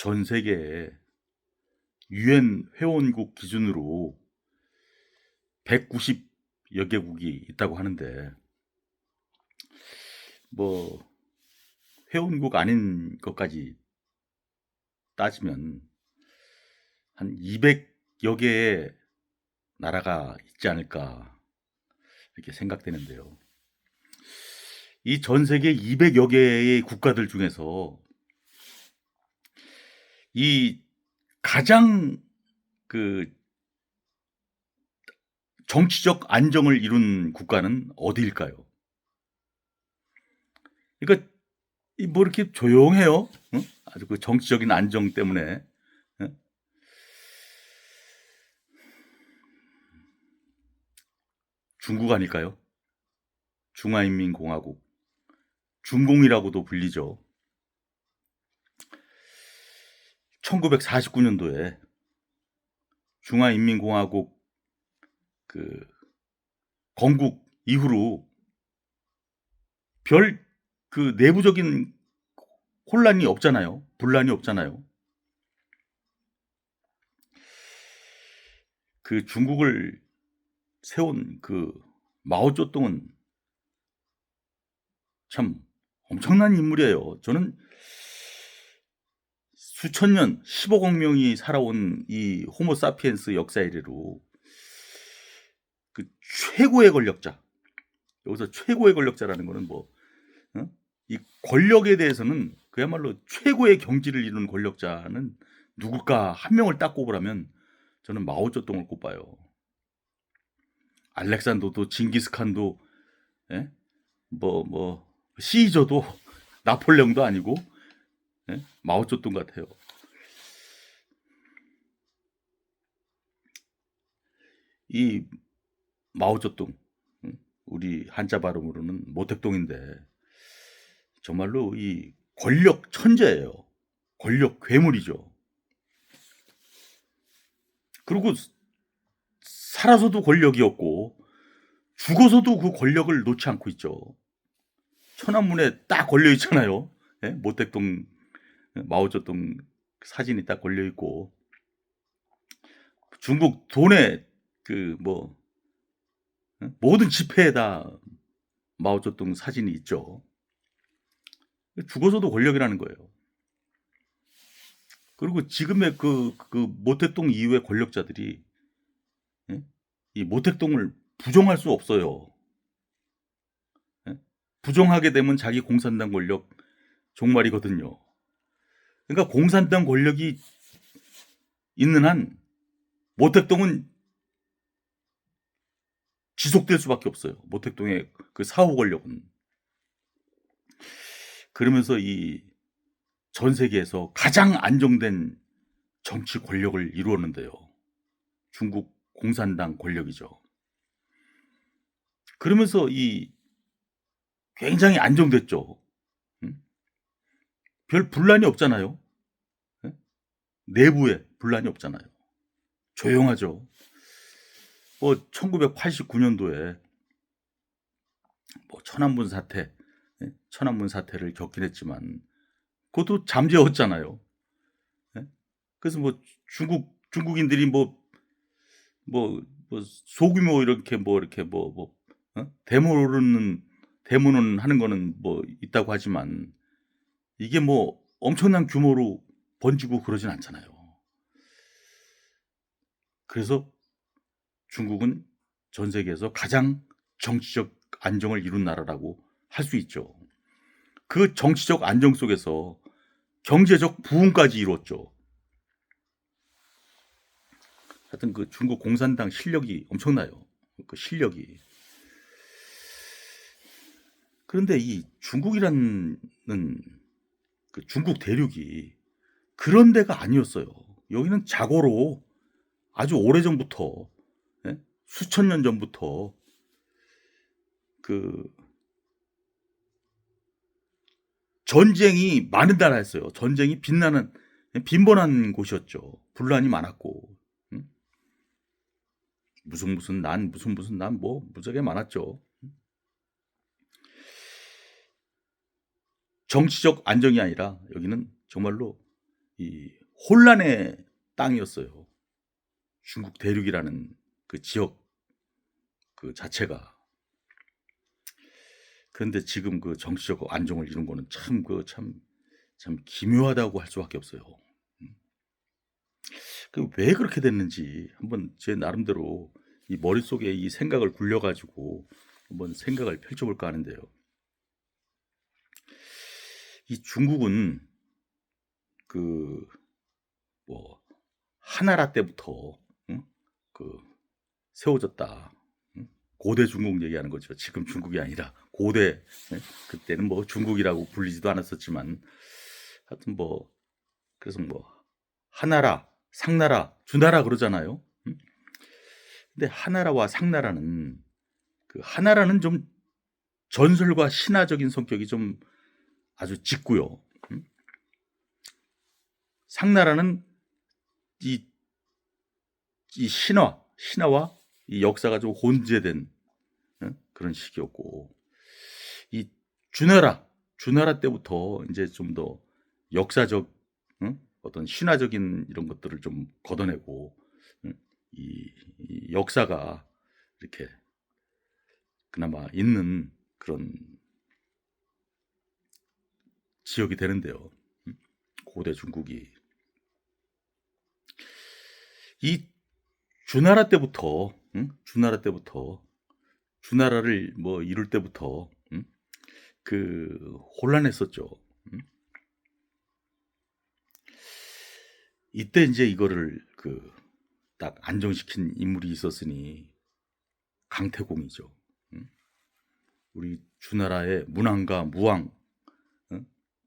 전 세계에 유엔 회원국 기준으로 190여 개국이 있다고 하는데, 뭐 회원국 아닌 것까지 따지면 한 200여 개의 나라가 있지 않을까 이렇게 생각되는데요. 이 전 세계 200여 개의 국가들 중에서 이 가장 그 정치적 안정을 이룬 국가는 어디일까요? 그러니까 뭐 이렇게 조용해요. 응? 아주 그 정치적인 안정 때문에. 응? 중국 아닐까요? 중화인민공화국. 중공이라고도 불리죠. 1949년도에 중화인민공화국 그 건국 이후로 별 그 내부적인 혼란이 없잖아요. 분란이 없잖아요. 그 중국을 세운 그 마오쩌둥은 참 엄청난 인물이에요. 저는 수천 년, 15억 명이 살아온 이 호모사피엔스 역사 이래로 그 최고의 권력자, 여기서 최고의 권력자라는 거는 뭐, 어? 이 권력에 대해서는 그야말로 최고의 경지를 이룬 권력자는 누굴까 한 명을 딱 꼽으라면 저는 마오쩌둥을 꼽아요. 알렉산더도 징기스칸도, 예? 시저도 나폴레옹도 아니고, 예? 마오쩌둥 같아요. 이 마오쩌둥, 우리 한자 발음으로는 모택동인데 정말로 이 권력 천재예요. 권력 괴물이죠. 그리고 살아서도 권력이었고 죽어서도 그 권력을 놓지 않고 있죠. 천안문에 딱 걸려 있잖아요. 예? 모택동 마오쩌둥 사진이 딱 걸려 있고, 중국 돈에 그 뭐 모든 지폐에다 마오쩌둥 사진이 있죠. 죽어서도 권력이라는 거예요. 그리고 지금의 그 모택동 이후의 권력자들이, 예? 이 모택동을 부정할 수 없어요. 예? 부정하게 되면 자기 공산당 권력 종말이거든요. 그러니까 공산당 권력이 있는 한 모택동은 지속될 수밖에 없어요. 모택동의 그 사후 권력은. 그러면서 이 전 세계에서 가장 안정된 정치 권력을 이루었는데요. 중국 공산당 권력이죠. 그러면서 이 굉장히 안정됐죠. 별 분란이 없잖아요. 내부에 분란이 없잖아요. 조용하죠. 1989년도에 천안문 사태, 천안문 사태를 겪긴 했지만 그것도 잠재웠잖아요. 그래서 중국인들이 소규모 이렇게 데모는 하는 거는 있다고 하지만 이게 엄청난 규모로 번지고 그러진 않잖아요. 그래서 중국은 전 세계에서 가장 정치적 안정을 이룬 나라라고 할 수 있죠. 그 정치적 안정 속에서 경제적 부흥까지 이뤘죠. 하여튼 그 중국 공산당 실력이 엄청나요. 그 실력이. 그런데 이 중국이라는 그 중국 대륙이 그런 데가 아니었어요. 여기는 자고로 아주 오래전부터, 수천 년 전부터 그 전쟁이 많은 나라였어요. 전쟁이 빈번한 곳이었죠. 분란이 많았고, 무슨 난 무지하게 많았죠. 정치적 안정이 아니라 여기는 정말로 이 혼란의 땅이었어요. 중국 대륙이라는 그 지역 그 자체가. 그런데 지금 그 정치적 안정을 이룬 거는 참 기묘하다고 할 수밖에 없어요. 그 왜 그렇게 됐는지 한번 제 나름대로 이 머릿속에 이 생각을 굴려 가지고 한번 생각을 펼쳐 볼까 하는데요. 이 중국은 그 뭐 한나라 때부터 그 세워졌다. 고대 중국 얘기하는 거죠. 지금 중국이 아니라 고대. 그때는 뭐 중국이라고 불리지도 않았었지만 하여튼 뭐 그래서 뭐 하나라, 상나라, 주나라 그러잖아요. 근데 하나라와 상나라는 그 하나라는 좀 전설과 신화적인 성격이 좀 아주 짙고요. 상나라는 이, 이 신화와 이 역사가 좀 혼재된 그런 시기였고, 이 주나라 때부터 이제 좀 더 역사적 어떤 신화적인 이런 것들을 좀 걷어내고 이 역사가 이렇게 그나마 있는 그런 지역이 되는데요. 고대 중국이 이 주나라 때부터 주나라를 뭐 이룰 때부터 그 혼란했었죠. 이때 이제 이거를 그 딱 안정시킨 인물이 있었으니 강태공이죠. 우리 주나라의 문왕과 무왕,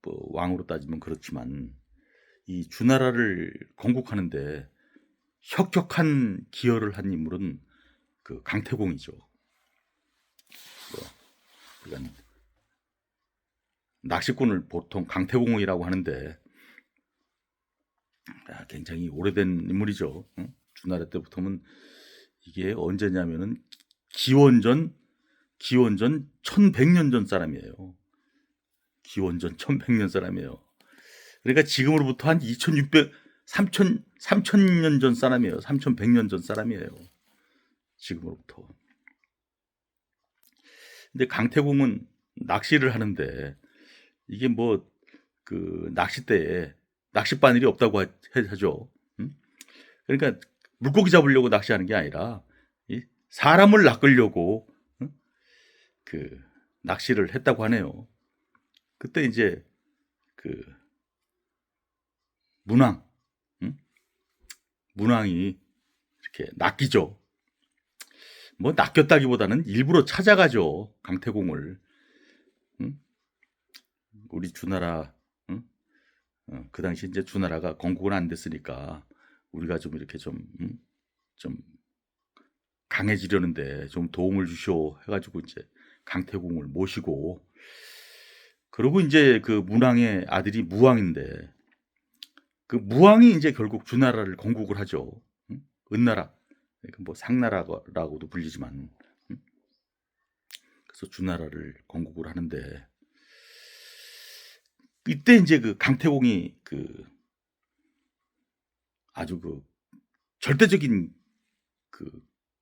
뭐 왕으로 따지면 그렇지만 이 주나라를 건국하는데 혁혁한 기여를 한 인물은 그 강태공이죠. 그러니까 낚시꾼을 보통 강태공이라고 하는데 굉장히 오래된 인물이죠. 주나라 때부터는 이게 언제냐면은 기원전 1100년 전 사람이에요. 기원전 1100년 사람이에요. 그러니까 지금으로부터 한 3000년 전 사람이에요. 3100년 전 사람이에요. 지금으로부터. 근데 강태공은 낚시를 하는데 이게 뭐 그 낚싯대에 낚싯바늘이 없다고 하죠. 그러니까 물고기 잡으려고 낚시하는 게 아니라 사람을 낚으려고 그 낚시를 했다고 하네요. 그때 이제 그 문왕이 이렇게 낚이죠. 뭐 낚였다기보다는 일부러 찾아가죠. 강태공을. 우리 주나라 그 당시 이제 주나라가 건국은 안 됐으니까 우리가 좀 이렇게 좀 강해지려는데 좀 도움을 주시오 해가지고 이제 강태공을 모시고, 그리고 이제 그 문왕의 아들이 무왕인데 그 무왕이 이제 결국 주나라를 건국을 하죠. 은나라, 그러니까 뭐 상나라라고도 불리지만, 그래서 주나라를 건국을 하는데 이때 이제 그 강태공이 그 아주 그 절대적인 그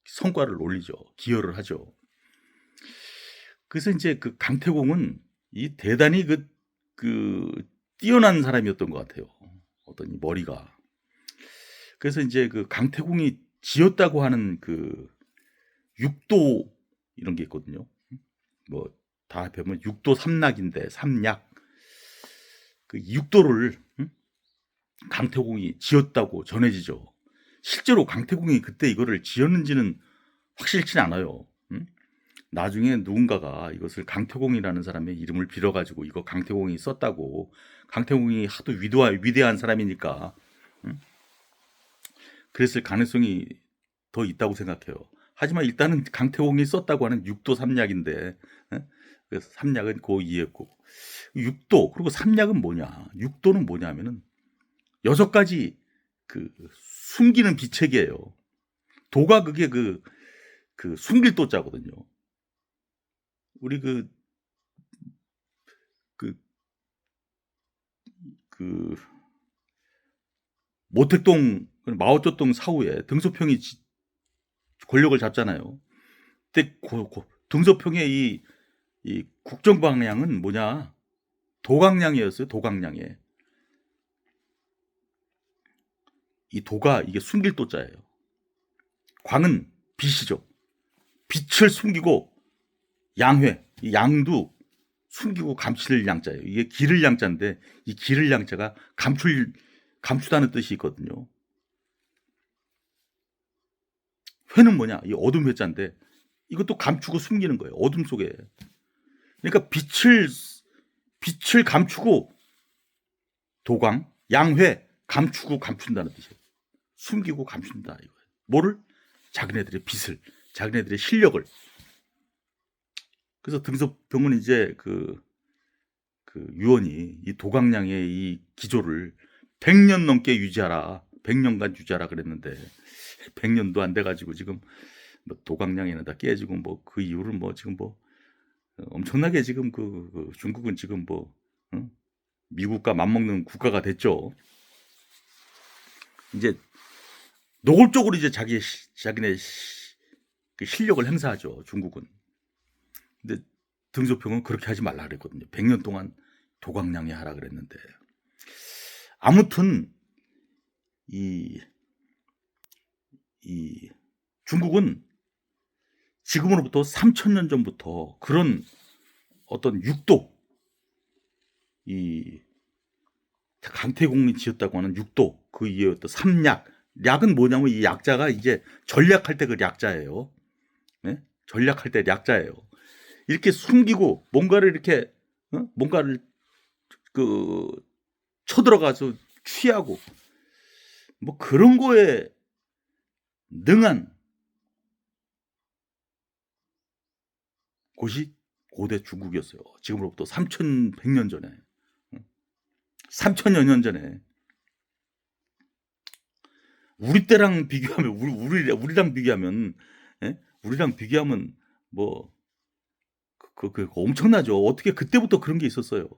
성과를 올리죠. 기여를 하죠. 그래서 이제 그 강태공은 이 대단히 그 뛰어난 사람이었던 것 같아요. 어떤 이 머리가. 그래서 이제 그 강태공이 지었다고 하는 그 육도 이런 게 있거든요. 뭐 다 합하면 육도 삼락인데 삼약. 그 육도를 강태공이 지었다고 전해지죠. 실제로 강태공이 그때 이거를 지었는지는 확실치는 않아요. 나중에 누군가가 이것을 강태공이라는 사람의 이름을 빌어가지고 이거 강태공이 썼다고, 강태공이 하도 위대한 사람이니까 그랬을 가능성이 더 있다고 생각해요. 하지만 일단은 강태공이 썼다고 하는 육도 삼약인데, 그래서 삼약은 고 이해했고, 육도 그리고 삼약은 뭐냐? 육도는 뭐냐면은 6가지 그 숨기는 비책이에요. 도가 그게 그 숨길 도자거든요. 우리 그 모택동 마오쩌둥 사후에 등소평이 권력을 잡잖아요. 근데 등소평의 이 국정 방향은 뭐냐? 도강량이었어요. 도강량에. 이 도가 이게 숨길 도자예요. 광은 빛이죠. 빛을 숨기고 양회, 이 양도 숨기고 감출 양자예요. 이게 기를 양자인데 이 기를 양자가 감추다는 뜻이 있거든요. 회는 뭐냐? 이 어둠 회자인데 이것도 감추고 숨기는 거예요. 어둠 속에. 그러니까 빛을 감추고 도광, 양회 감추고 감춘다는 뜻이에요. 숨기고 감춘다 이거예요. 뭐를? 자기네들의 빛을, 자기네들의 실력을. 그래서 등소평은 이제 그 유언이 이 도강량의 이 기조를 100년 넘게 유지하라. 100년간 유지하라 그랬는데 100년도 안 돼가지고 지금 뭐 도강량에는 다 깨지고 뭐 그 이후를 뭐 지금 뭐 엄청나게 지금 그 중국은 지금 뭐 미국과 맞먹는 국가가 됐죠. 이제 노골적으로 이제 자기네 그 실력을 행사하죠. 중국은. 근데 등소평은 그렇게 하지 말라 그랬거든요. 100년 동안 도강량이 하라 그랬는데. 아무튼 이 중국은 지금으로부터 3000년 전부터 그런 어떤 육도, 이 강태공이 지었다고 하는 육도, 그 이에 어떤 삼약, 약은 뭐냐면 이 약자가 이제 전략할 때 그 약자예요. 네? 전략할 때 약자예요. 이렇게 숨기고 뭔가를 이렇게 뭔가를 그 쳐들어가서 취하고 뭐 그런 거에 능한 곳이 고대 중국이었어요. 지금으로부터 3100년 전에. 3000여 년 전에. 우리 때랑 비교하면 우리랑 비교하면 예? 우리랑 비교하면 뭐 그 엄청나죠. 어떻게 그때부터 그런 게 있었어요.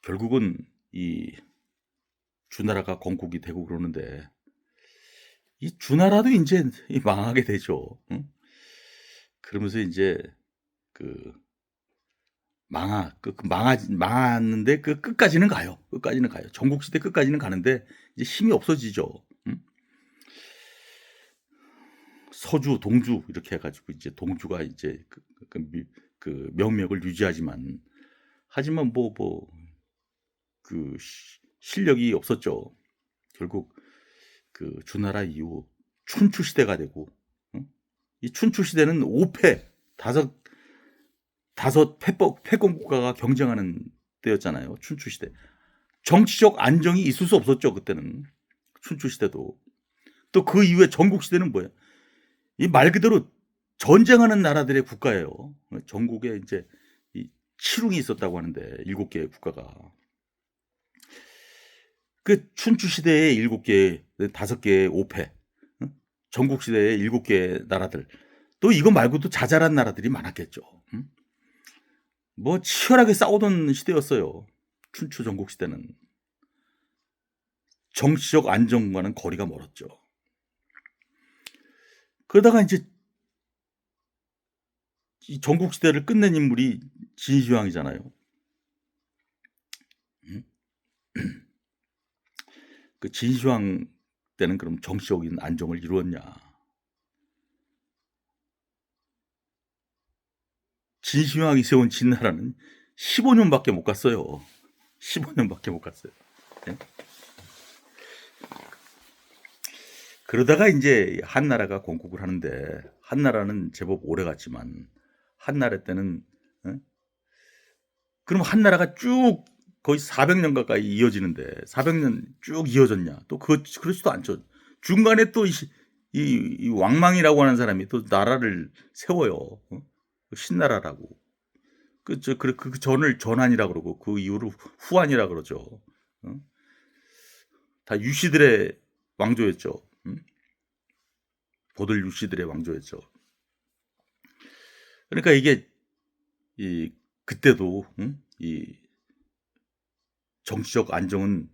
결국은 이 주나라가 건국이 되고 그러는데 이 주나라도 이제 망하게 되죠. 그러면서 이제 그 망했는데 그 끝까지는 가요. 끝까지는 가요. 전국시대 끝까지는 가는데 이제 힘이 없어지죠. 서주, 동주 이렇게 해가지고 이제 동주가 이제 그 명맥을 유지하지만 하지만 그 실력이 없었죠. 결국 그 주나라 이후 춘추 시대가 되고 이 춘추 시대는 5패 다섯 패권 국가가 경쟁하는 때였잖아요. 춘추 시대. 정치적 안정이 있을 수 없었죠. 그때는 춘추 시대도. 또 그 이후에 전국 시대는 뭐예요? 이 말 그대로 전쟁하는 나라들의 국가예요. 전국에 이제 이 칠웅이 있었다고 하는데 7개의 국가가. 그 춘추 시대의 7개, 5개의 5패, 전국 시대의 7개의 나라들. 또 이거 말고도 자잘한 나라들이 많았겠죠. 뭐 치열하게 싸우던 시대였어요. 춘추 전국 시대는. 정치적 안정과는 거리가 멀었죠. 그러다가 이제 이 전국 시대를 끝낸 인물이 진시황이잖아요. 그 진시황 때는 그럼 정치적인 안정을 이루었냐? 진시황이 세운 진나라는 15년밖에 못 갔어요. 15년밖에 못 갔어요. 네? 그러다가 이제 한나라가 건국을 하는데 한나라는 제법 오래 갔지만 한나라 때는 그럼 한나라가 쭉 거의 400년 가까이 이어지는데 400년 쭉 이어졌냐? 또 그렇지도 않죠. 중간에 또 이 왕망이라고 하는 사람이 또 나라를 세워요. 신나라라고. 그 전을 전한이라 그러고 그 이후를 후한이라 그러죠. 다 유씨들의 왕조였죠. 보들 유씨들의 왕조였죠. 그러니까 이게 그때도 이 정치적 안정은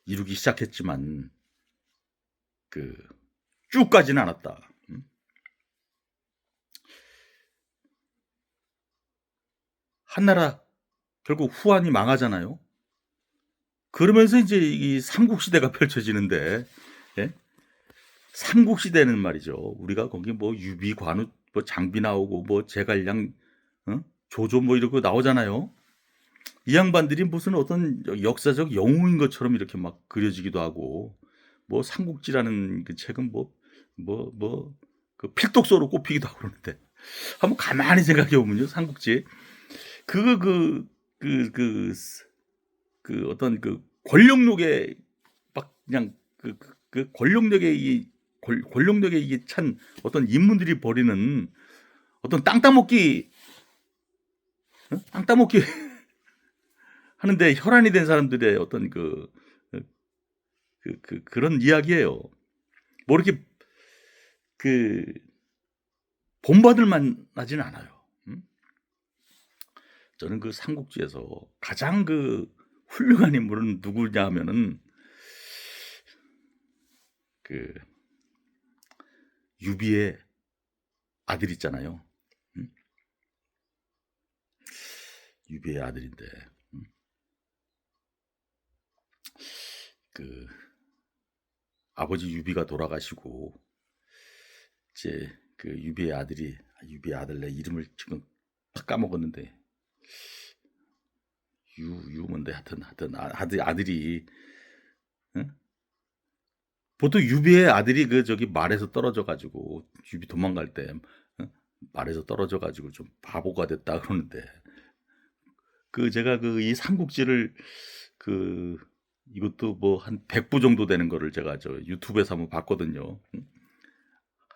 이루기 시작했지만 그 쭉 가지는 않았다. 한나라 결국 후한이 망하잖아요. 그러면서 이제 이 삼국시대가 펼쳐지는데, 예? 삼국시대는 말이죠. 우리가 거기 뭐 유비, 관우, 뭐 장비 나오고 뭐 제갈량, 조조 뭐 이러고 나오잖아요. 이 양반들이 무슨 어떤 역사적 영웅인 것처럼 이렇게 막 그려지기도 하고, 뭐 삼국지라는 그 책은 그 필독서로 꼽히기도 하고 그러는데, 한번 가만히 생각해 보면요, 삼국지 그 어떤 그 권력욕에 막 그냥 그 권력력에 이 권력력에 이게 찬 어떤 인물들이 벌이는 어떤 땅 따먹기, 땅 따먹기 하는데 혈안이 된 사람들의 어떤 그런 이야기예요. 뭐 이렇게 그 본받을 만하지는 않아요. 저는 그 삼국지에서 가장 그 훌륭한 인물은 누구냐 하면은 그 유비의 아들 있잖아요. 유비의 아들인데 그 아버지 유비가 돌아가시고 이제 그 유비의 아들 내 이름을 지금 딱 까먹었는데 유뭔데 하여튼 아들이, 응? 보통 유비의 아들이 그 저기 말에서 떨어져 가지고 유비 도망갈 때, 응? 말에서 떨어져 가지고 좀 바보가 됐다 그러는데, 그 제가 그 이 삼국지를 그 이것도 뭐 한 100부 정도 되는 거를 제가 저 유튜브에서 한번 봤거든요.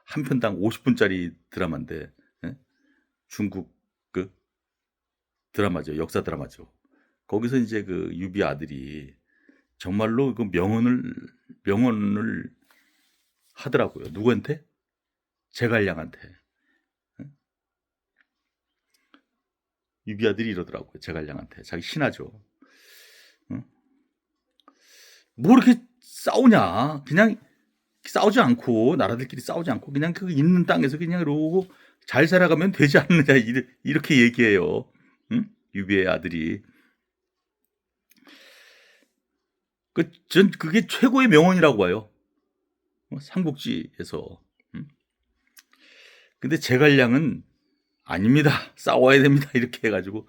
한 편당 50분짜리 드라마인데, 예? 중국 그 드라마죠. 역사 드라마죠. 거기서 이제 그 유비 아들이 정말로 그 명언을 하더라고요. 누구한테? 제갈량한테. 유비 아들이 이러더라고요. 제갈량한테. 자기 신하죠. 응? 뭐 이렇게 싸우냐? 그냥 싸우지 않고 나라들끼리 싸우지 않고 그냥 그 있는 땅에서 그냥 이러고 잘 살아가면 되지 않느냐 이렇게 얘기해요. 응? 유비의 아들이. 전 그게 최고의 명언이라고 봐요. 삼국지에서. 응? 근데 제갈량은 아닙니다. 싸워야 됩니다. 이렇게 해가지고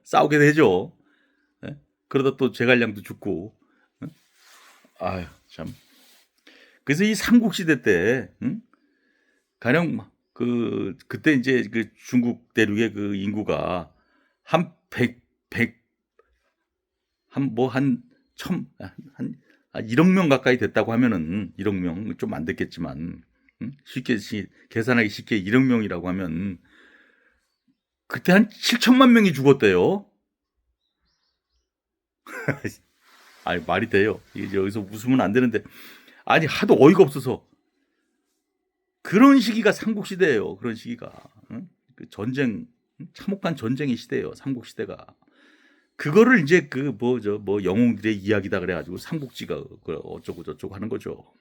싸우게 되죠. 예? 그러다 또 제갈량도 죽고. 아유 참. 그래서 이 삼국시대 때, 가령 그때 이제 그 중국 대륙의 그 인구가 한 100, 한 1억 명 가까이 됐다고 하면은 1억 명 좀 안 됐겠지만, 쉽게 계산하기 쉽게 1억 명이라고 하면 그때 한 7천만 명이 죽었대요. 아니 말이 돼요. 이게 여기서 웃으면 안 되는데, 아니 하도 어이가 없어서 그런 시기가 삼국시대예요. 그런 시기가. 그 전쟁, 참혹한 전쟁의 시대예요. 삼국시대가. 그거를 이제 뭐 영웅들의 이야기다 그래가지고 삼국지가 어쩌고 저쩌고 하는 거죠.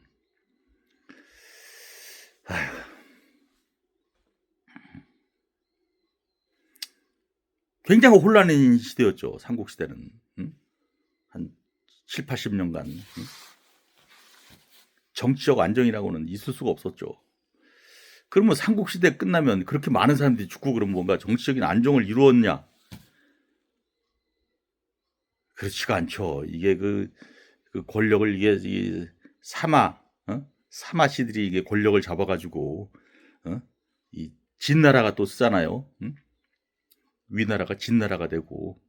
아휴. 굉장히 혼란한 시대였죠. 삼국시대는. 한 7, 80년간 정치적 안정이라고는 있을 수가 없었죠. 그러면 삼국시대 끝나면 그렇게 많은 사람들이 죽고 그러면 뭔가 정치적인 안정을 이루었냐? 그렇지가 않죠. 이게 그 권력을 이 사마시들이 이게 권력을 잡아가지고 이 진나라가 또 쓰잖아요. 위나라가 진나라가 되고,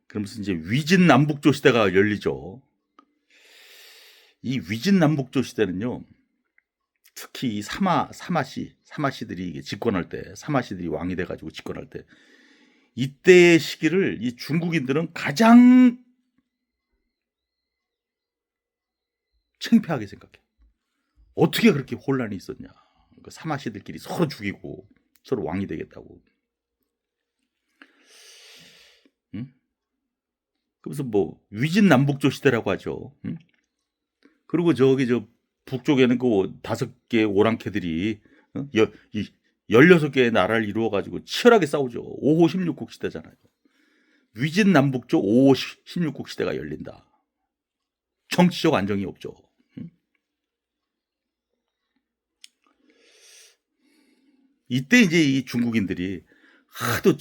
그러면서 이제 위진남북조 시대가 열리죠. 이 위진남북조 시대는요, 특히 이 사마시들이 이게 집권할 때, 사마시들이 왕이 돼가지고 집권할 때, 이때의 시기를 이 중국인들은 가장 창피하게 생각해. 어떻게 그렇게 혼란이 있었냐? 그 사마시들끼리 서로 죽이고 서로 왕이 되겠다고. 그래서 뭐 위진남북조 시대라고 하죠. 그리고 저기 저 북쪽에는 그 5개의 오랑캐들이 이 16개의 나라를 이루어 가지고 치열하게 싸우죠. 5호 16국 시대잖아요. 위진남북조 5호 16국 시대가 열린다. 정치적 안정이 없죠. 이때 이제 이 중국인들이 하도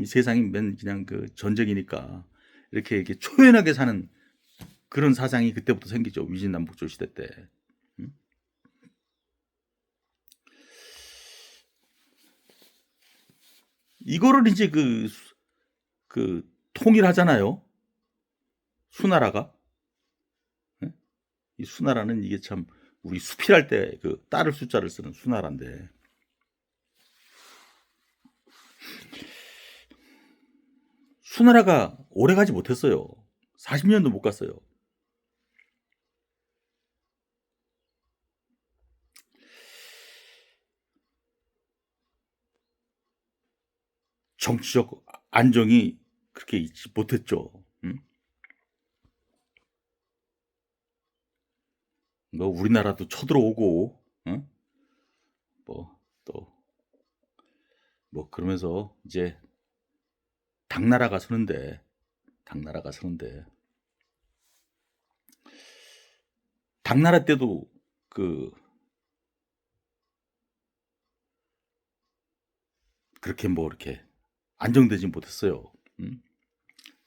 세상이 그냥 그 전쟁이니까 이렇게 초연하게 사는 그런 사상이 그때부터 생기죠. 위진남북조 시대 때. 이거를 이제 그 통일하잖아요. 수나라가. 이 수나라는 이게 참 우리 수필할 때 그 따를 숫자를 쓰는 수나라인데 수나라가 오래 가지 못했어요. 40년도 못 갔어요. 정치적 안정이 그렇게 있지 못했죠. 뭐 우리나라도 쳐들어오고, 뭐 또 뭐 그러면서 이제 당나라가 서는데 당나라 때도 그렇게 뭐 이렇게 안정되지 못했어요.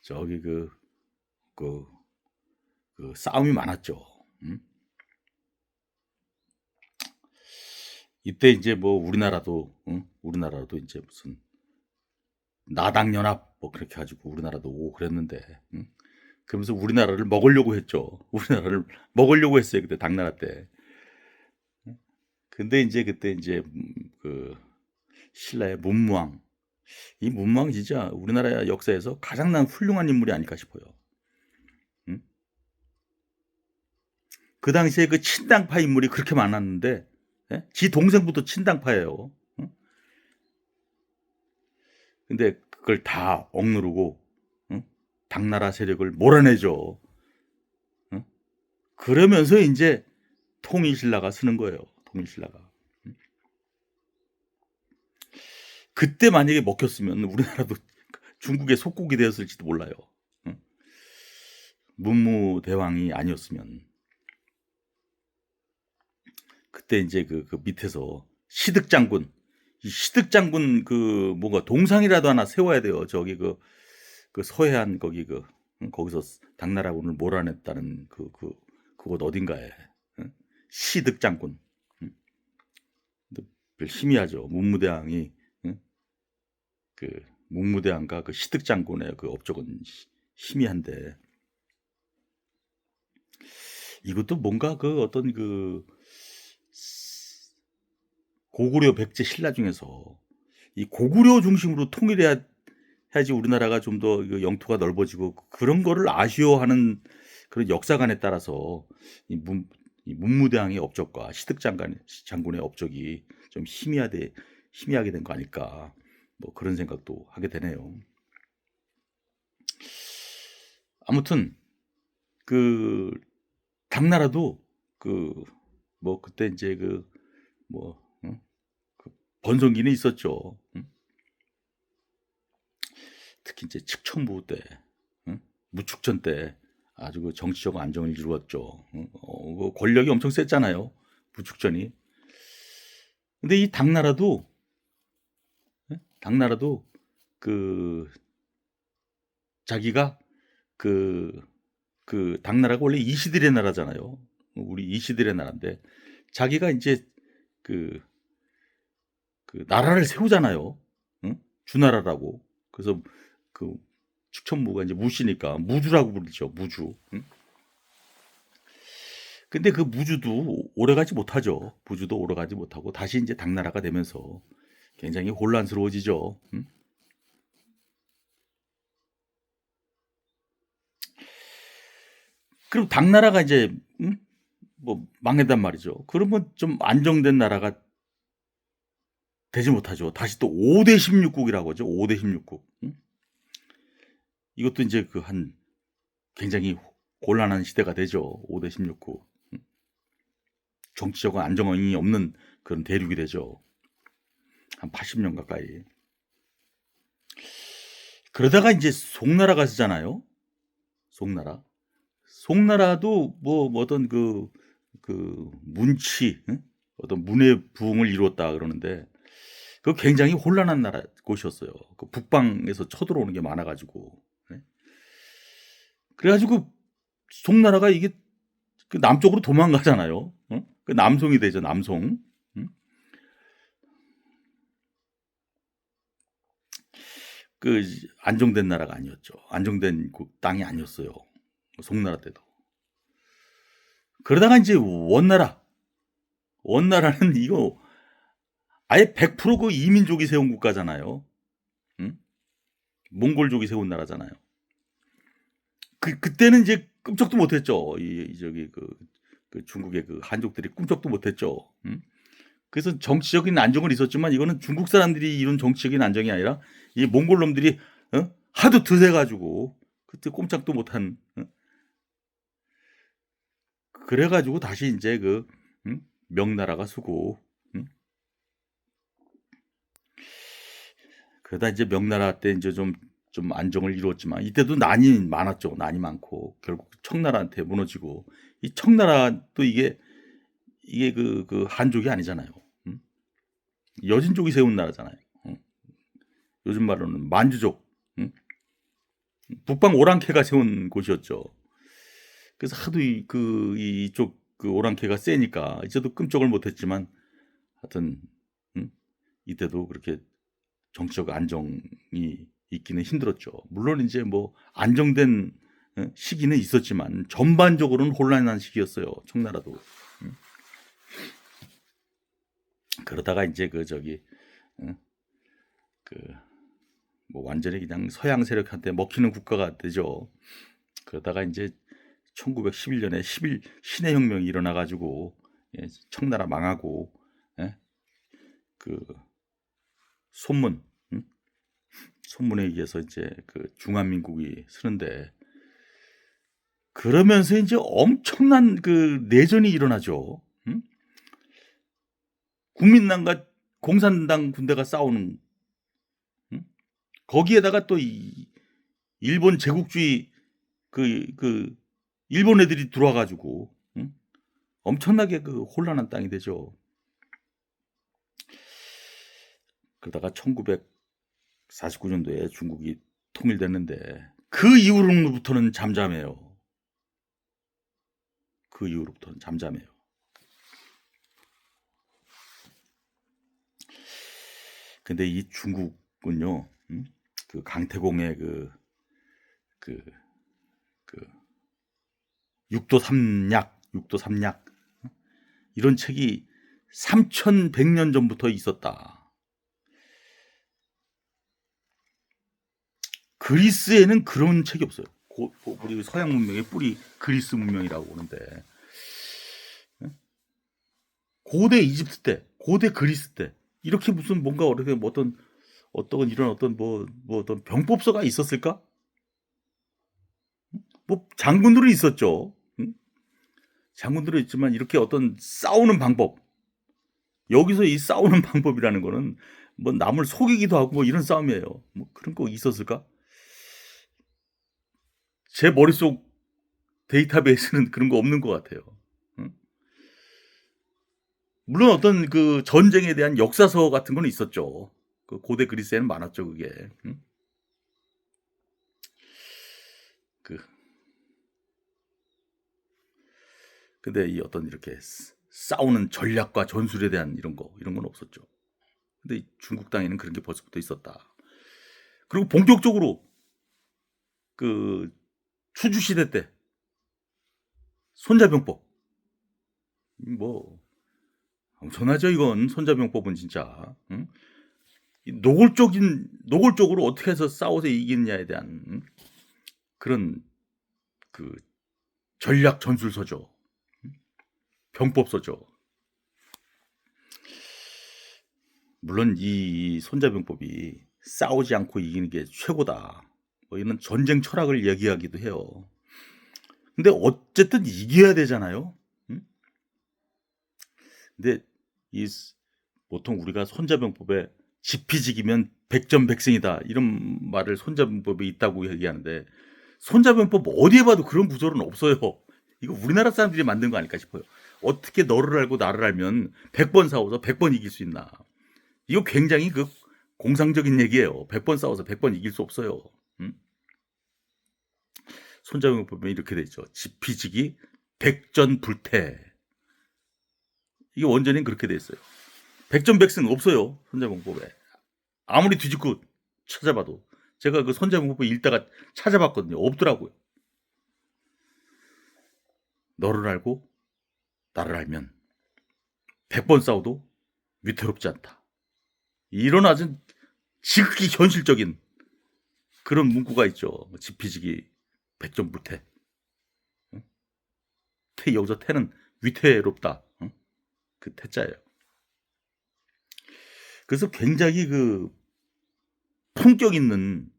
저기 그 싸움이 많았죠. 이때 이제 뭐 우리나라도 이제 무슨 나당연합 뭐 그렇게 가지고 우리나라도 오고 그랬는데, 그러면서 우리나라를 먹으려고 했죠. 우리나라를 먹으려고 했어요 그때 당나라 때. 근데 이제 그때 이제 그 신라의 문무왕, 이 문무왕 진짜 우리나라 역사에서 가장 난 훌륭한 인물이 아닐까 싶어요. 그 당시에 그 친당파 인물이 그렇게 많았는데, 지 동생부터 친당파예요. 근데 그걸 다 억누르고 당나라 세력을 몰아내죠. 그러면서 이제 통일신라가 서는 거예요. 통일신라가. 그때 만약에 먹혔으면 우리나라도 중국의 속국이 되었을지도 몰라요. 문무대왕이 아니었으면. 그때 이제 그 밑에서 시득장군, 이 시득장군 뭔가 동상이라도 하나 세워야 돼요. 저기 그 서해안 거기 거기서 당나라군을 몰아냈다는 그곳 어딘가에 시득장군. 희미하죠. 문무대왕이 그 문무대왕과 그 시득장군의 그 업적은 희미한데, 이것도 뭔가 어떤 고구려 백제 신라 중에서 이 고구려 중심으로 통일해야지 우리나라가 좀 더 영토가 넓어지고 그런 거를 아쉬워하는 그런 역사관에 따라서 이 문무대왕의 업적과 시득장군의 업적이 좀 희미하게 된 거 아닐까, 뭐 그런 생각도 하게 되네요. 아무튼 당나라도 뭐 그때 이제 번성기는 있었죠. 특히 이제 측천부 때, 무축전 때 아주 정치적 안정을 이루었죠. 권력이 엄청 셌잖아요. 무축전이. 근데 이 당나라도 자기가 당나라가 원래 이시들의 나라잖아요. 우리 이시들의 나라인데 자기가 이제 나라를 세우잖아요. 주나라라고. 그래서 축천부가 이제 무시니까 무주라고 부르죠. 무주. 근데 그 무주도 오래가지 못하죠. 무주도 오래가지 못하고 다시 이제 당나라가 되면서 굉장히 혼란스러워지죠. 그리고 당나라가 이제 뭐 망했단 말이죠. 그러면 좀 안정된 나라가 되지 못하죠. 다시 또 5대 16국이라고 하죠. 5대 16국. 이것도 이제 한 굉장히 곤란한 시대가 되죠. 5대 16구. 정치적 안정이 없는 그런 대륙이 되죠. 한 80년 가까이. 그러다가 이제 송나라가 쓰잖아요. 송나라. 송나라도 뭐 어떤 그 문치, 응? 어떤 문의 부흥을 이루었다 그러는데 그 굉장히 혼란한 나라 곳이었어요. 그 북방에서 쳐들어오는 게 많아가지고. 네? 그래가지고 송나라가 이게 그 남쪽으로 도망가잖아요. 어? 그 남송이 되죠, 남송. 응? 그 안정된 나라가 아니었죠. 안정된 땅이 아니었어요. 송나라 때도. 그러다가 이제 원나라는 이거 아예 100%그 이민족이 세운 국가잖아요. 응? 몽골족이 세운 나라잖아요. 그때는 이제 꿈쩍도 못했죠. 저기 그 중국의 그 한족들이 꿈쩍도 못했죠. 응? 그래서 정치적인 안정은 있었지만 이거는 중국 사람들이 이룬 정치적인 안정이 아니라 이 몽골 놈들이 하도 드세가지고 그때 꼼짝도 못한. 그래가지고 다시 이제 명나라가 쓰고. 그러다 이제 명나라 때 이제 좀 안정을 이루었지만 이때도 난이 많았죠. 난이 많고 결국 청나라한테 무너지고 이 청나라도 이게 그 한족이 아니잖아요. 여진족이 세운 나라잖아요. 요즘 말로는 만주족, 북방 오랑캐가 세운 곳이었죠. 그래서 하도 이쪽 그 오랑캐가 세니까 이제도 끔찍을 못했지만 하여튼 이때도 그렇게 정치적 안정이 있기는 힘들었죠. 물론 이제 뭐 안정된 시기는 있었지만 전반적으로는 혼란한 시기였어요. 청나라도. 그러다가 이제 뭐 완전히 그냥 서양 세력한테 먹히는 국가가 되죠. 그러다가 이제 1911년에 11 신해 혁명이 일어나 가지고 청나라 망하고 그 손문에 의해서 이제 그 중화민국이 쓰는데 그러면서 이제 엄청난 그 내전이 일어나죠. 국민당과 공산당 군대가 싸우는. 거기에다가 또 이 일본 제국주의 그 일본 애들이 들어와 가지고 엄청나게 그 혼란한 땅이 되죠. 그러다가 1949년도에 중국이 통일됐는데 그 이후로부터는 잠잠해요. 그 이후로부터는 잠잠해요. 근데 이 중국은요, 그 강태공의 육도 삼약 이런 책이 3100년 전부터 있었다. 그리스에는 그런 책이 없어요. 우리 서양 문명의 뿌리 그리스 문명이라고 보는데 고대 이집트 때, 고대 그리스 때 이렇게 무슨 뭔가 어떻게 어떤 이런 어떤 어떤 병법서가 있었을까? 뭐 장군들은 있었죠. 장군들은 있지만 이렇게 어떤 싸우는 방법, 여기서 이 싸우는 방법이라는 거는 뭐 남을 속이기도 하고 뭐 이런 싸움이에요. 뭐 그런 거 있었을까? 제 머릿속 데이터베이스는 그런 거 없는 것 같아요. 물론 어떤 그 전쟁에 대한 역사서 같은 건 있었죠. 그 고대 그리스에는 많았죠, 그게. 근데 이 어떤 이렇게 싸우는 전략과 전술에 대한 이런 건 없었죠. 근데 중국 땅에는 그런 게 벌써부터 있었다. 그리고 본격적으로 그 추주 시대 때 손자병법 뭐 엄청나죠. 이건 손자병법은 진짜 노골적으로 어떻게 해서 싸워서 이기느냐에 대한 그런 그 전략 전술서죠. 병법서죠. 물론 이 손자병법이 싸우지 않고 이기는 게 최고다. 뭐 이런 전쟁 철학을 얘기하기도 해요. 근데 어쨌든 이겨야 되잖아요. 음? 근데 이 보통 우리가 손자병법에 지피지기면 백전백승이다 이런 말을 손자병법에 있다고 얘기하는데 손자병법 어디에 봐도 그런 구절은 없어요. 이거 우리나라 사람들이 만든 거 아닐까 싶어요. 어떻게 너를 알고 나를 알면 100번 싸워서 100번 이길 수 있나. 이거 굉장히 그 공상적인 얘기예요. 100번 싸워서 100번 이길 수 없어요. 음? 손자병법에 이렇게 돼 있죠. 지피지기 백전불태. 이게 원전인 그렇게 돼 있어요. 백전백승 없어요. 손자병법에. 아무리 뒤집고 찾아봐도. 제가 그 손자병법 읽다가 찾아봤거든요. 없더라고요. 너를 알고 나를 알면 100번 싸워도 위태롭지 않다. 이런 아주 지극히 현실적인 그런 문구가 있죠. 지피지기 백전불태. 여기서 태는 위태롭다. 그 태자예요. 그래서 굉장히 그 품격 있는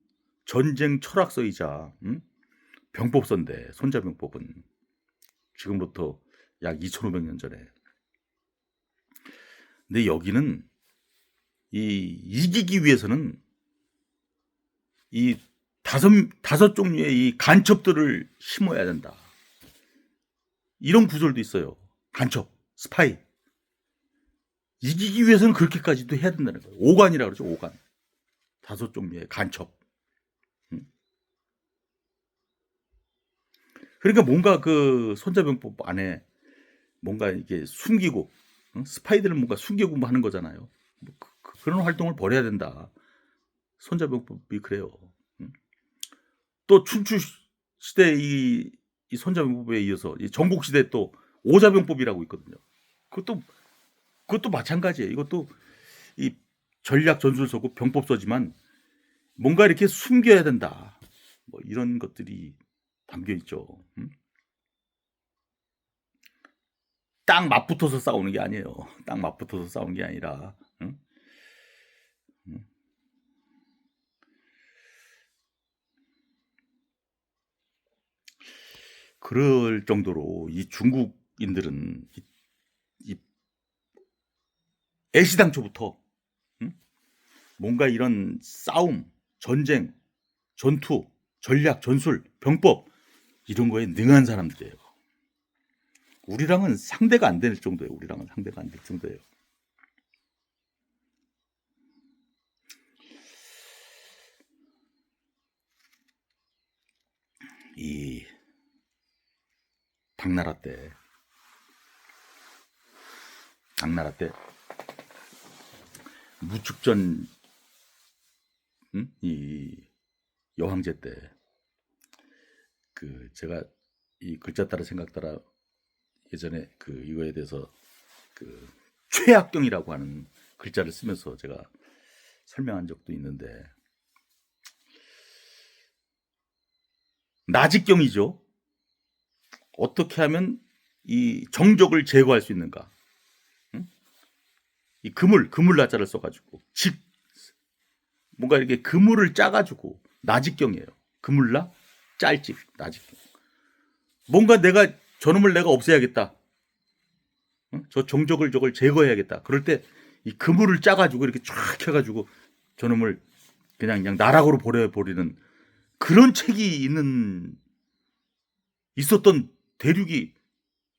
전쟁 철학서이자 병법서인데 손자병법은 지금부터 약 2500년 전에. 근데 여기는 이기기 위해서는 이 다섯 종류의 이 간첩들을 심어야 된다. 이런 구절도 있어요. 간첩, 스파이. 이기기 위해서는 그렇게까지도 해야 된다는 거예요. 오간이라고 그러죠. 오간. 5종류의 간첩. 그러니까 뭔가 그 손자병법 안에 뭔가 이게 숨기고 스파이들을 뭔가 숨기고 뭐 하는 거잖아요. 그런 활동을 벌여야 된다. 손자병법이 그래요. 또 춘추 시대 이 손자병법에 이어서 이 전국 시대 또 오자병법이라고 있거든요. 그것도 마찬가지예요. 이것도 이 전략 전술서고 병법서지만 뭔가 이렇게 숨겨야 된다. 뭐 이런 것들이 담겨 있죠. 딱 맞붙어서 싸우는 게 아니에요. 딱 맞붙어서 싸우는 게 아니라 그럴 정도로 이 중국인들은 이 애시당초부터 뭔가 이런 싸움, 전쟁, 전투, 전략, 전술, 병법 이런 거에 능한 사람들이에요. 우리랑은 상대가 안 될 정도예요. 우리랑은 상대가 안 될 정도예요. 이 당나라 때 무축전 이 여황제 때 그 제가 이 글자 따라 생각 따라 예전에 그 이거에 대해서 그 최악경이라고 하는 글자를 쓰면서 제가 설명한 적도 있는데 나직경이죠. 어떻게 하면 이 정적을 제거할 수 있는가? 이 그물 나자를 써가지고 직 뭔가 이렇게 그물을 짜가지고 나직경이에요. 그물나 짤직 나직경. 뭔가 저놈을 내가 없애야겠다. 저 정적을 저걸 제거해야겠다. 그럴 때 이 그물을 짜가지고 이렇게 쫙 해가지고 저놈을 그냥 나락으로 보내버리는 그런 책이 있었던 대륙이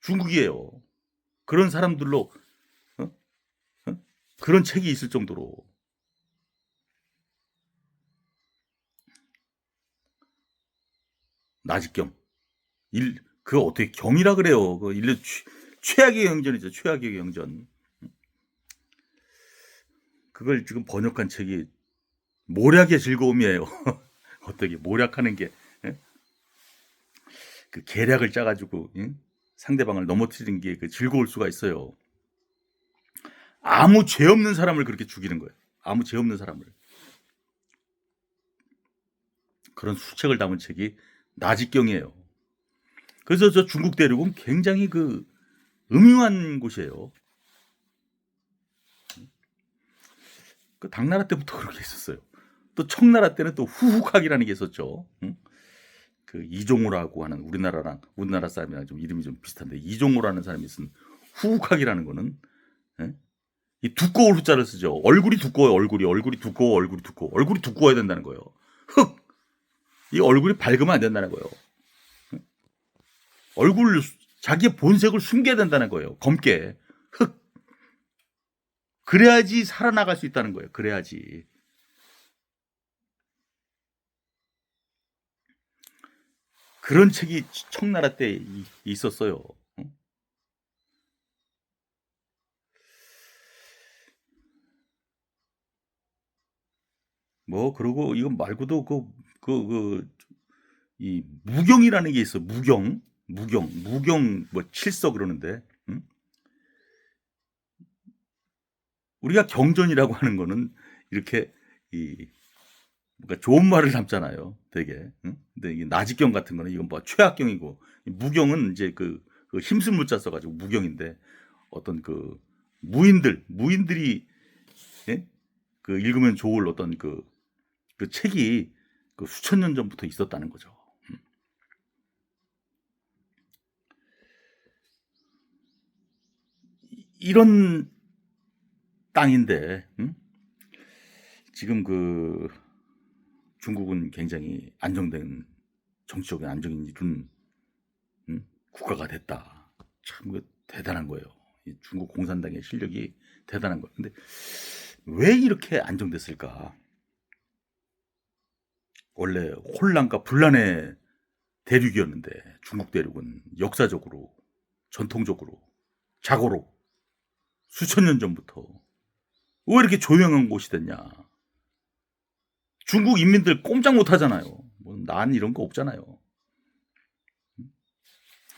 중국이에요. 그런 사람들로 그런 책이 있을 정도로 나직경. 그 어떻게 경이라 그래요. 그 인류 최악의 경전이죠. 최악의 경전. 그걸 지금 번역한 책이 모략의 즐거움이에요. 어떻게 모략하는 게 그 계략을 짜가지고 상대방을 넘어뜨리는 게 그 즐거울 수가 있어요. 아무 죄 없는 사람을 그렇게 죽이는 거예요. 아무 죄 없는 사람을. 그런 수책을 담은 책이 나직경이에요. 그래서 저 중국 대륙은 굉장히 그 음흉한 곳이에요. 그 당나라 때부터 그렇게 있었어요. 또 청나라 때는 또 후훅학이라는 게 있었죠. 그 이종호라고 하는 우리나라 사람이랑 좀 이름이 좀 비슷한데 이종호라는 사람이 쓴 후국학이라는 거는 예? 이 두꺼울 후자를 쓰죠. 얼굴이 두꺼워요. 얼굴이 두꺼워. 얼굴이 두꺼워야 된다는 거예요. 흑! 이 얼굴이 밝으면 안 된다는 거예요. 얼굴 자기의 본색을 숨겨야 된다는 거예요. 검게. 흑! 그래야지 살아나갈 수 있다는 거예요. 그래야지. 그런 책이 청나라 때 있었어요. 뭐 그리고 이거 말고도 이 무경이라는 게 있어. 무경 뭐 칠서 그러는데 우리가 경전이라고 하는 거는 이렇게 이 뭔가 좋은 말을 담잖아요. 되게. 근데 이게 나직경 같은 거는 이건 뭐 최악경이고 무경은 이제 그 힘쓴 무자 써가지고 무경인데 어떤 그 무인들이 예? 그 읽으면 좋을 어떤 그 책이 그 수천 년 전부터 있었다는 거죠. 이런 땅인데 지금 그 중국은 굉장히 안정된 정치적인 안정이 이룬 국가가 됐다. 참 대단한 거예요. 이 중국 공산당의 실력이 대단한 거예요. 근데 왜 이렇게 안정됐을까? 원래 혼란과 분란의 대륙이었는데 중국 대륙은 역사적으로 전통적으로 자고로 수천 년 전부터 왜 이렇게 조용한 곳이 됐냐? 중국 인민들 꼼짝 못 하잖아요. 뭐 난 이런 거 없잖아요.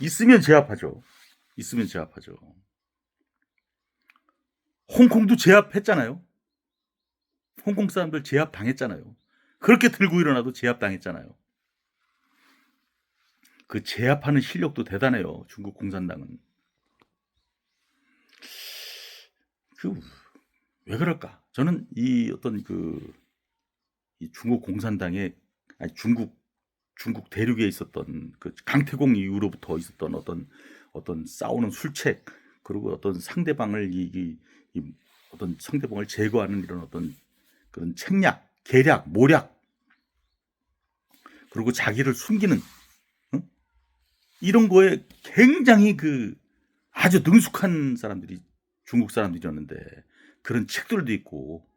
있으면 제압하죠. 있으면 제압하죠. 홍콩도 제압했잖아요. 홍콩 사람들 제압 당했잖아요. 그렇게 들고 일어나도 제압 당했잖아요. 그 제압하는 실력도 대단해요. 중국 공산당은. 왜 그럴까? 저는 이 어떤 이 중국 공산당의 아니 중국 대륙에 있었던 그 강태공 이후로부터 있었던 어떤 싸우는 술책 그리고 어떤 상대방을 어떤 상대방을 제거하는 이런 어떤 그런 책략, 계략, 모략 그리고 자기를 숨기는 이런 거에 굉장히 아주 능숙한 사람들이 중국 사람들이었는데 그런 책들도 있고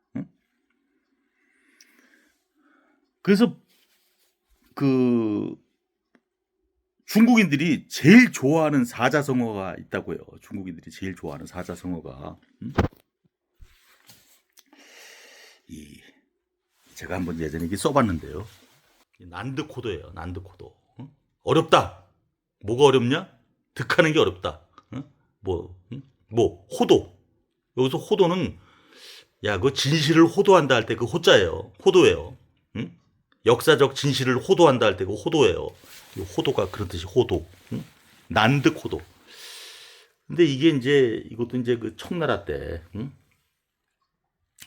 그래서 그 중국인들이 제일 좋아하는 사자성어가 있다고요. 중국인들이 제일 좋아하는 사자성어가 제가 한번 예전에 이게 써봤는데요. 난드코도예요. 난드코도. 어렵다. 뭐가 어렵냐? 득하는 게 어렵다. 뭐 호도. 여기서 호도는 그 진실을 호도한다 할 때 그 호자예요. 호도예요. 역사적 진실을 호도한다 할 때 그 호도예요. 호도가 그런 뜻이 호도. 난득호도. 근데 이것도 이제 그 청나라 때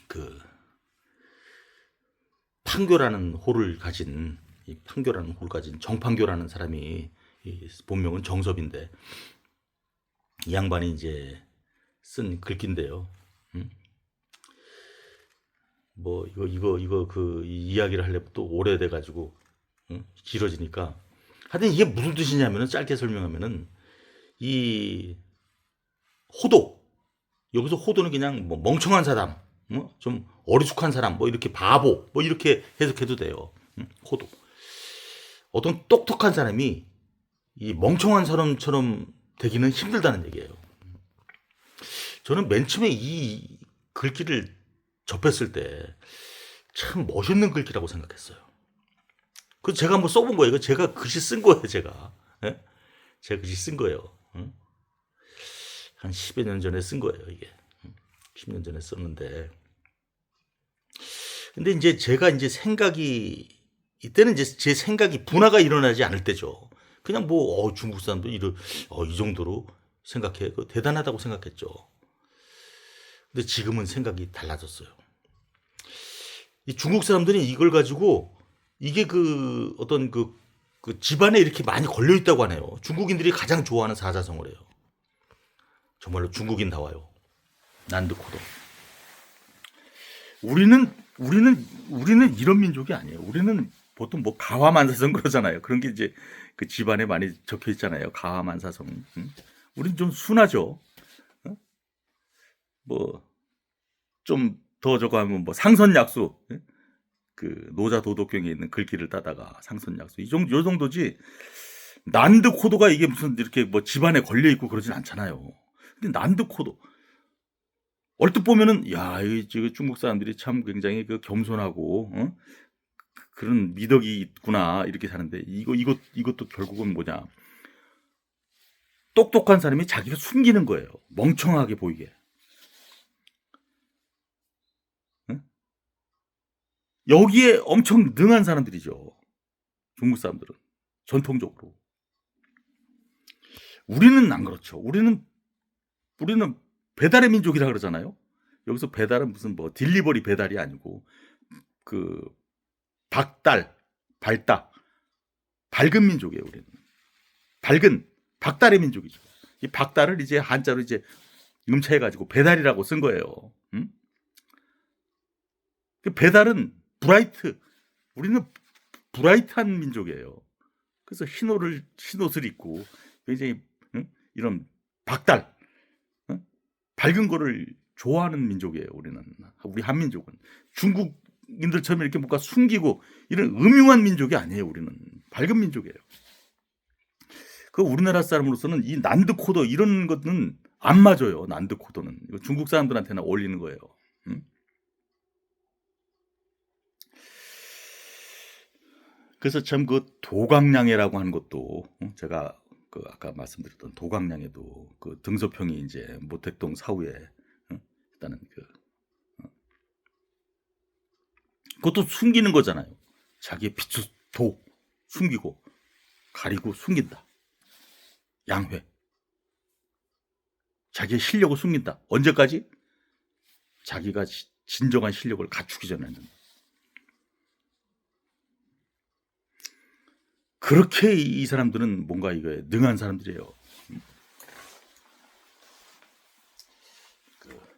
그 판교라는 호를 가진 정판교라는 사람이 본명은 정섭인데 이 양반이 이제 쓴 글귀인데요. 뭐 이거 이 이야기를 하려면 또 오래돼 가지고 길어지니까 하여튼 이게 무슨 뜻이냐면은 짧게 설명하면은 이 호도 여기서 호도는 그냥 뭐 멍청한 사람 좀 어리숙한 사람 뭐 이렇게 바보 뭐 이렇게 해석해도 돼요. 호도 어떤 똑똑한 사람이 이 멍청한 사람처럼 되기는 힘들다는 얘기예요. 저는 맨 처음에 이 글귀를 접했을 때 참 멋있는 글귀라고 생각했어요. 그래서 제가 한번 써본 거예요. 이거 제가 글씨 쓴 거예요. 제가 글씨 쓴 거예요. 한 10여 년 전에 쓴 거예요. 이게 10년 전에 썼는데 근데 이제 제가 이제 생각이 이때는 이제 제 생각이 분화가 일어나지 않을 때죠. 그냥 뭐 중국 사람도 이 정도로 생각해 대단하다고 생각했죠. 근데 지금은 생각이 달라졌어요. 이 중국 사람들이 이걸 가지고 이게 어떤 그 집안에 이렇게 많이 걸려 있다고 하네요. 중국인들이 가장 좋아하는 사자성어래요. 정말로 중국인다워요. 난드코도. 우리는 이런 민족이 아니에요. 우리는 보통 뭐 가화만사성 그러잖아요. 그런 게 이제 그 집안에 많이 적혀 있잖아요. 가화만사성. 우린 좀 순하죠. 어? 뭐 좀 더 저거 하면 뭐 상선약수. 그 노자도덕경에 있는 글귀를 따다가 상선약수. 요 정도지. 난드코도가 이게 무슨 이렇게 뭐 집안에 걸려 있고 그러진 않잖아요. 근데 난드코도 얼뜻 보면은 야, 이 중국 사람들이 참 굉장히 그 겸손하고 그런 미덕이 있구나 이렇게 사는데 이것도 결국은 뭐냐? 똑똑한 사람이 자기를 숨기는 거예요. 멍청하게 보이게. 응? 여기에 엄청 능한 사람들이죠. 중국 사람들은 전통적으로. 우리는 안 그렇죠. 우리는 배달의 민족이라 그러잖아요. 여기서 배달은 무슨 뭐 딜리버리 배달이 아니고 그 박달, 발다, 밝은 민족이에요. 우리는 밝은 박달의 민족이죠. 이 박달을 이제 한자로 이제 음차해가지고 배달이라고 쓴 거예요. 그 배달은 브라이트. 우리는 브라이트한 민족이에요. 그래서 흰 옷을 입고 굉장히 이런 박달, 밝은 거를 좋아하는 민족이에요. 우리 한민족은 중국인들처럼 이렇게 뭔가 숨기고 이런 음흉한 민족이 아니에요. 우리는 밝은 민족이에요. 그 우리나라 사람으로서는 이 난드 코더 이런 것은 안 맞아요. 난드 코더는 중국 사람들한테는 어울리는 거예요. 그래서 참 그 도광량해라고 하는 것도 제가 그 아까 말씀드렸던 도광량에도 그 등소평이 이제 모택동 사후에 일단은 그것도 숨기는 거잖아요. 자기의 빛을 숨기고 가리고 숨긴다. 양회. 자기의 실력을 숨긴다. 언제까지? 자기가 진정한 실력을 갖추기 전에는. 그렇게 이 사람들은 뭔가 이거 능한 사람들이에요.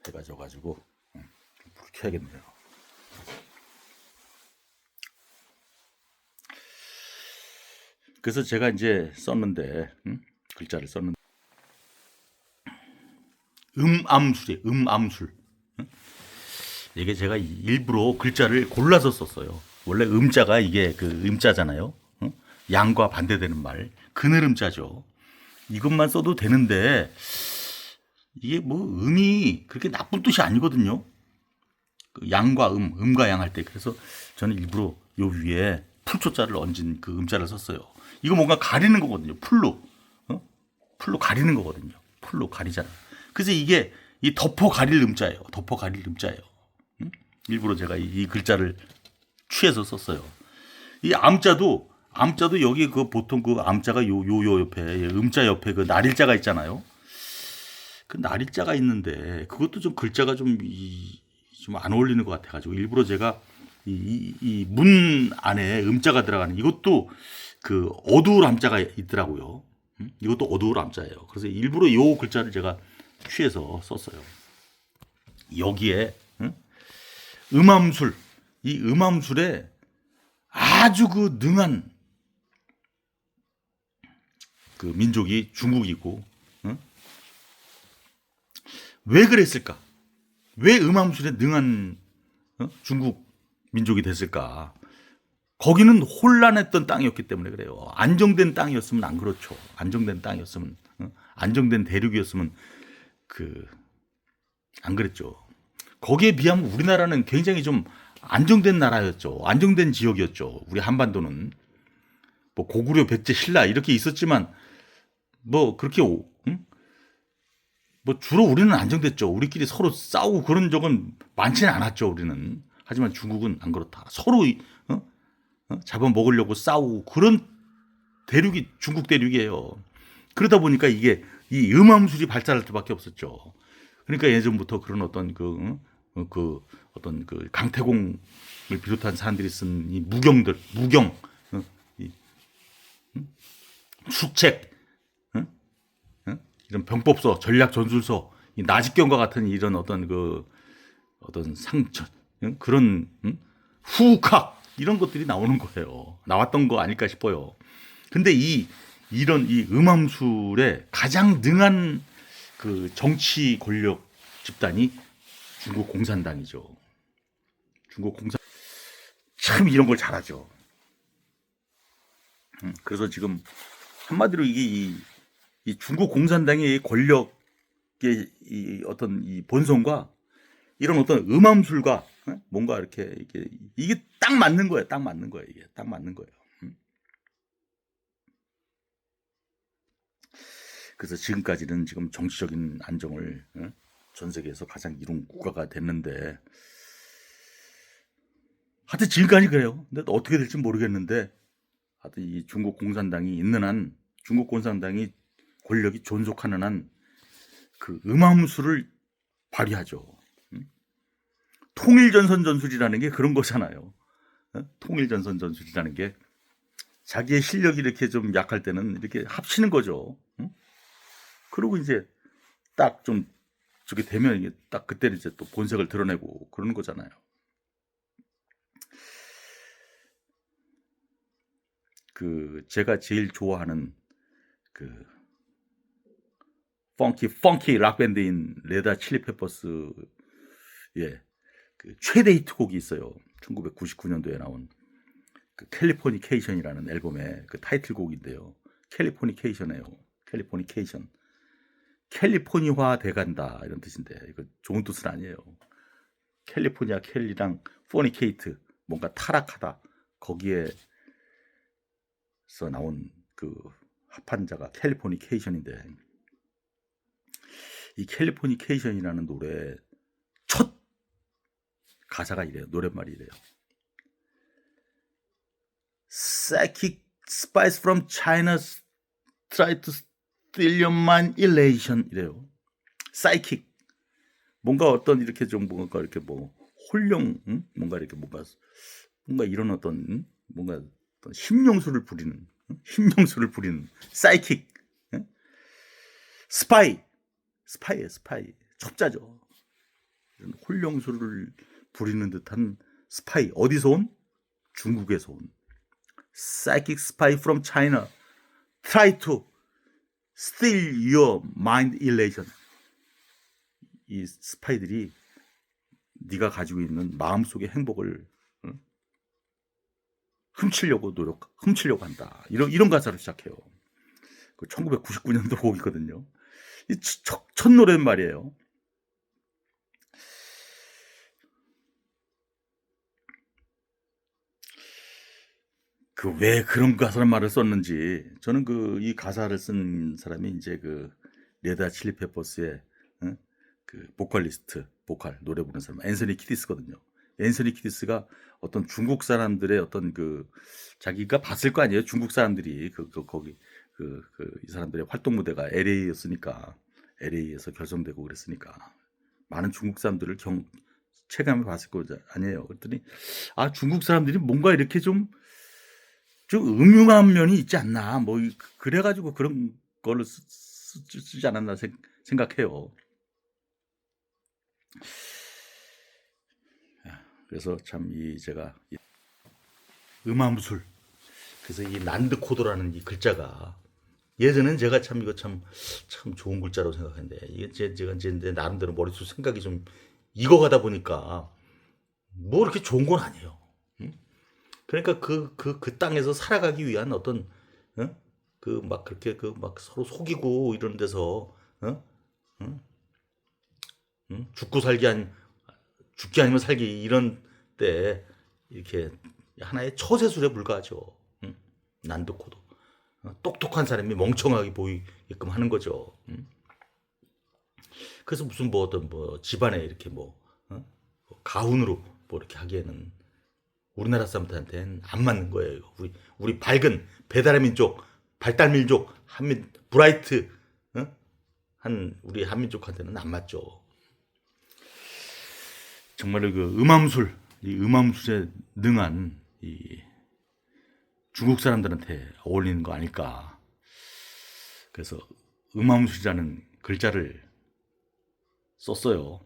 해가 져가지고 불 켜야겠네요. 그래서 제가 이제 썼는데 글자를 썼는데 음암술이에요. 음암술. 이게 제가 일부러 글자를 골라서 썼어요. 원래 음자가 이게 그 음자잖아요. 양과 반대되는 말. 그늘음자죠. 이것만 써도 되는데 이게 뭐 음이 그렇게 나쁜 뜻이 아니거든요. 그 양과 음과 양 할 때. 그래서 저는 일부러 요 위에 풀초자를 얹은 그 음자를 썼어요. 이거 뭔가 가리는 거거든요. 풀로 가리는 거거든요. 풀로 가리잖아. 그래서 이게 이 덮어 가릴 음자예요. 덮어 가릴 음자예요. 일부러 제가 이 글자를 취해서 썼어요. 이 암자도 여기 그 보통 그 암자가 요 옆에 음자 옆에 그 날일자가 있잖아요. 그 날일자가 있는데 그것도 좀 글자가 좀 안 어울리는 것 같아가지고 일부러 제가 이 문 안에 음자가 들어가는 이것도 그 어두울 암자가 있더라고요. 이것도 어두울 암자예요. 그래서 일부러 요 글자를 제가 취해서 썼어요. 여기에 음암술, 이 음암술에 아주 그 능한 그 민족이 중국이고, 왜 그랬을까? 왜 음암술에 능한 중국 민족이 됐을까? 거기는 혼란했던 땅이었기 때문에 그래요. 안정된 땅이었으면 안 그렇죠. 안정된 땅이었으면, 안정된 대륙이었으면 안 그랬죠. 거기에 비하면 우리나라는 굉장히 좀 안정된 나라였죠. 안정된 지역이었죠. 우리 한반도는 뭐 고구려, 백제, 신라 이렇게 있었지만 뭐 그렇게 뭐 주로 우리는 안정됐죠. 우리끼리 서로 싸우고 그런 적은 많지는 않았죠. 우리는. 하지만 중국은 안 그렇다. 서로 잡아먹으려고 싸우고 그런 대륙이 중국 대륙이에요. 그러다 보니까 이게 이 음암술이 발달할 수밖에 없었죠. 그러니까 예전부터 그런 어떤 어떤 그 강태공을 비롯한 사람들이 쓴 이 무경 숙책, 응? 응? 이런 병법서, 전략 전술서, 이 나직경과 같은 이런 어떤 상처, 응? 그런 후각 이런 것들이 나오는 거예요. 나왔던 거 아닐까 싶어요. 근데 이런 이 음함술에 가장 능한 그 정치 권력 집단이 중국 공산당이죠. 중국 공산 참 이런 걸 잘하죠. 그래서 지금 한마디로 이게 이 중국 공산당의 권력의 이 어떤 이 본성과 이런 어떤 음함술과 뭔가 이렇게 이게 딱 맞는 거예요. 딱 맞는 거예요. 이게 딱 맞는 거예요. 그래서 지금까지는 지금 정치적인 안정을 전 세계에서 가장 이룬 국가가 됐는데 하여튼 지금까지 그래요. 근데 어떻게 될지 모르겠는데 하여튼 이 중국 공산당이 있는 한 중국 공산당이 권력이 존속하는 한 그 음함술을 발휘하죠. 통일전선 전술이라는 게 그런 거잖아요. 통일전선 전술이라는 게 자기의 실력이 이렇게 좀 약할 때는 이렇게 합치는 거죠. 그리고 이제 딱 좀 저게 되면 이게 딱 그때 이제 또 본색을 드러내고 그러는 거잖아요. 그 제가 제일 좋아하는 그 펑키 락 밴드인 레다 칠리 페퍼스의 그 최대 히트곡이 있어요. 1999년도에 나온 그 캘리포니케이션이라는 앨범의 그 타이틀곡인데요. 캘리포니케이션이에요. 캘리포니케이션. 캘리포니화 돼간다 이런 뜻인데 이거 좋은 뜻은 아니에요. 캘리포니아 캘리랑 포니케이트 뭔가 타락하다 거기에서 나온 그 합한자가 캘리포니케이션인데 이 캘리포니케이션이라는 노래 첫 가사가 이래요. 노랫말이 이래요. Psychic spies from China try to steal your mind elation 이래요. Psychic 뭔가 어떤 이렇게 좀 뭔가 이렇게 뭐 홀령 뭔가 이렇게 뭔가 이런 어떤 뭔가 어떤 힘용수를 부리는 힘용수를 부리는 사이킥 스파이예요 스파이 첩자죠. 이런 홀령수를 부리는 듯한 스파이 어디서 온 중국에서 온 psychic spy from China try to steal your mind elation 이 스파이들이 네가 가지고 있는 마음속의 행복을 훔치려고 한다. 이런 가사를 시작해요. 그 1999년도 곡이거든요. 이 첫 노래는 말이에요. 그 왜 그런 가사를 말을 썼는지 저는 그 이 가사를 쓴 사람이 이제 그 레다 칠리 페퍼스의 그 보컬리스트 보컬 노래 부르는 사람 앤서니 키디스거든요. 앤서니 키디스가 어떤 중국 사람들의 어떤 그 자기가 봤을 거 아니에요. 중국 사람들이 거기 이 사람들의 활동 무대가 LA였으니까 LA에서 결성되고 그랬으니까 많은 중국 사람들을 체감해 봤을 거 아니에요. 그랬더니 아 중국 사람들이 뭔가 이렇게 좀 음흉한 면이 있지 않나 뭐 그래가지고 그런 걸로 쓰지 않았나 생각해요. 그래서 참 제가 음함술 그래서 이 난드 코드라는 이 글자가 예전엔 제가 참 이거 참 좋은 글자라고 생각했는데 이게 제가 이제 나름대로 머릿속 생각이 좀 익어가다 보니까 뭐 이렇게 좋은 건 아니에요. 그러니까 그 땅에서 살아가기 위한 어떤 그 막 그렇게 그 막 서로 속이고 이런 데서 죽기 아니면 살기 이런 때 이렇게 하나의 처세술에 불과하죠. 난도코도 똑똑한 사람이 멍청하게 보이게끔 하는 거죠. 그래서 무슨 뭐 어떤 뭐 집안에 이렇게 가훈으로 뭐 이렇게 하기에는 우리나라 사람들한테는 안 맞는 거예요. 우리 밝은 배달의 민족, 발달민족, 브라이트 한 우리 한민족한테는 안 맞죠. 정말로 그 이 음함술에 능한 이 중국 사람들한테 어울리는 거 아닐까. 그래서 음암술이라는 글자를 썼어요.